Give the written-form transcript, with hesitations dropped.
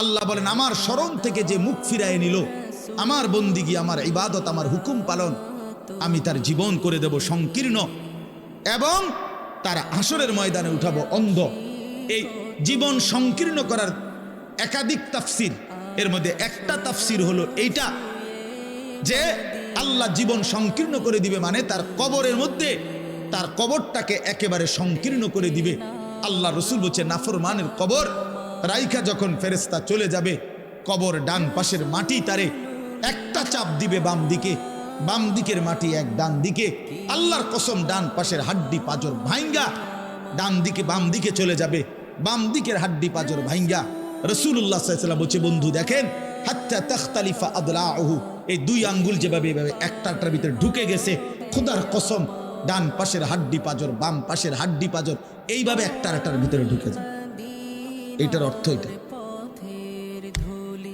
আল্লাহ বলেন আমার শরণ থেকে যে মুখ ফিরায় নিল, আমার বন্দিগি, আমার ইবাদত, আমার হুকুম পালন, আমি তার জীবন করে দেব সংকীর্ণ এবং তার হাসরের ময়দানে উঠাবো অন্ধ। এই জীবন সংকীর্ণ করার একাধিক তাফসির, এর মধ্যে একটা তাফসির হলো এইটা যে আল্লাহ জীবন সংকীর্ণ করে দিবে মানে তার কবরের মধ্যে তার কবরটাকে একেবারে সংকীর্ণ করে দিবে। আল্লাহ রসুল বলছে নাফরমানের কবর রাইখা যখন ফেরেশতা চলে যাবে, কবর ডান পাশের মাটি তারে একটা চাপ দিবে বাম দিকে, বাম দিকের মাটি এক ডান দিকে, আল্লাহর কসম ডান পাশের হাড্ডি পাঁজর ভাঙ্গা ডান দিকে বাম দিকে চলে যাবে, বাম দিকের হাড্ডি পাঁজর ভাঙ্গা। রাসূলুল্লাহ সাল্লাল্লাহু আলাইহি ওয়াসাল্লাম বলছে বন্ধু দেখেন হাত্তা তাখতালিফা আদলাউহু, এই দুই আঙ্গুল যেভাবে এভাবে একটার ভিতরে ঢুকে গেছে, খোদার কসম ডান পাশের হাড্ডি পাঁজর বাম পাশের হাড্ডি পাঁজর এইভাবে একটার ভিতরে ঢুকে যায়। এইটার অর্থ এটা।